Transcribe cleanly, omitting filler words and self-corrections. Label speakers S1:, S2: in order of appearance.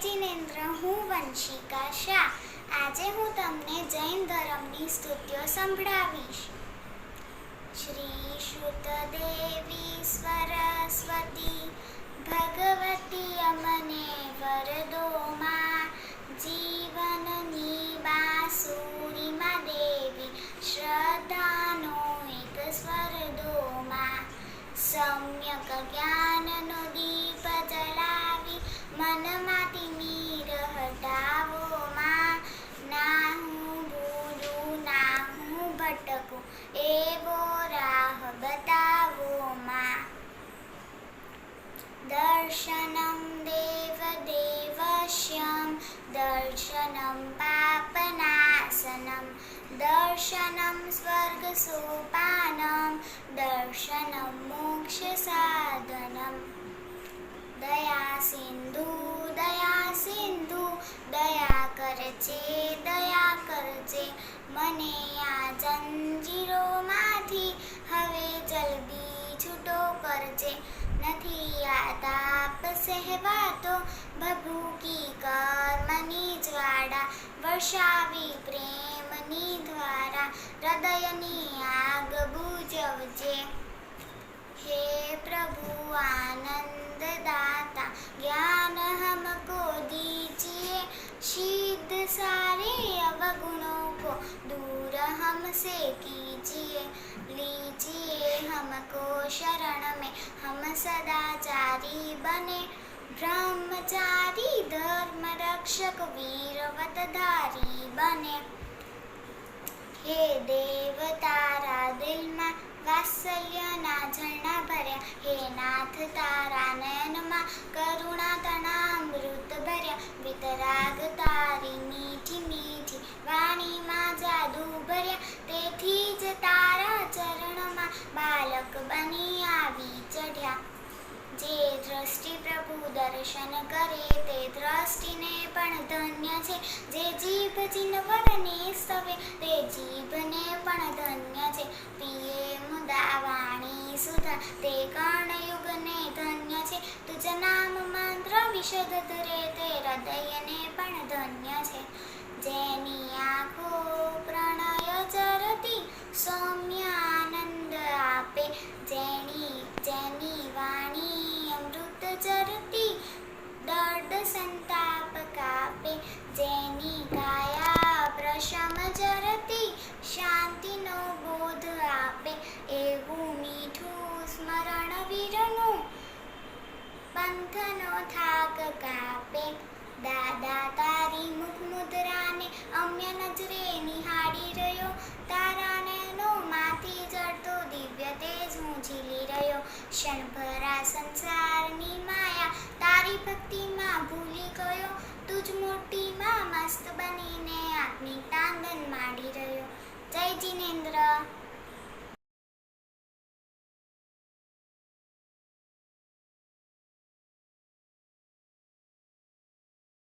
S1: જિનેન્દ્ર, હું વંશિકા શાહ. આજે હું તમને જૈન ધર્મની સ્તુતિઓ સંભળાવીશ. શ્રી શુતદેવી સરસ્વતી ભગવતી અમને વરદો માં, જીવનની બાંસુરીમાં દેવી શ્રદ્ધાનો એક સ્વર દો માં. સમ્યક જ્ઞાનનો દીપ જલાવી મનમાંથી નીર હટાવો માં. ના હું ભૂલું ના હું ભટકું એવો રાહ બતાવો માં. દર્શનમ દેવ દેવસ્યમ દર્શનમ પાપનાશનમ દર્શનમ સ્વર્ગ સોપાનમ દર્શનમ મોક્ષ સાધનમ. દયા સિંધુ દયા કરજે મને આ જંજીરોમાંથી હવે જલ્દી છૂટો કરજે. નથી આ તાપ સહેવાતો ભભૂકી કર્મની જ્વાળા, વર્ષાવી પ્રેમની દ્વારા હૃદયની આગ બુઝવજે. हे प्रभु आनंद दाता ज्ञान हमको दीजिए, सिद्ध सारे अवगुणों को दूर हमसे कीजिए. लीजिए हमको शरण में हम सदाचारी बने, ब्रह्मचारी धर्म रक्षक वीरवतधारी बने. हे देव तारा दिलમાં વાત્સલ્યના ઝરણા ભર્યા, હે નાથ તારા નયનમાં કરુણા તણા અમૃત ભર્યા. વિતરાગ તારી મીઠી મીઠી વાણીમાં જાદુ ભર્યા, તેથી જ તારા ચરણમાં બાલક બની આવી ચઢ્યા. જે દ્રષ્ટિ પ્રભુ દર્શન કરે તે દ્રષ્ટિને પણ ધન્ય છે, જે જીભ જીનવરને સ્તવે તે જીભને પણ ધન્ય છે. પિયે મુદા વાણી સુધા તે કર્ણયુગને ધન્ય છે, તુજ નામ મંત્ર વિશદ ધરે તે હૃદયને પણ ધન્ય છે. જેની આંખો પ્રણય ચરતી સૌમ્ય આનંદ આપે, જેની વાણી અમૃત ચરતી દર્દ સંતાપ કાપે, જેની કાયા પ્રશમ ચરતી શાંતિનો બોધ આપે. એવું મીઠું સ્મરણ વીરનું પંથનો થાક કાપે. દાદા તારી મુખ મુદ્રાને અમ્ય નજરે નિહાળી રહ્યો, તારા નયનો માંથી જળતો દિવ્ય તેજ હું ઝીલી રહ્યો. ક્ષણભરા સંસારની માયા તારી ભક્તિમાં ભૂલી ગયો, તુજ મોટીમાં મસ્ત બનીને આત્મિક તાંડન માંડી રહ્યો. જય જિનેન્દ્ર.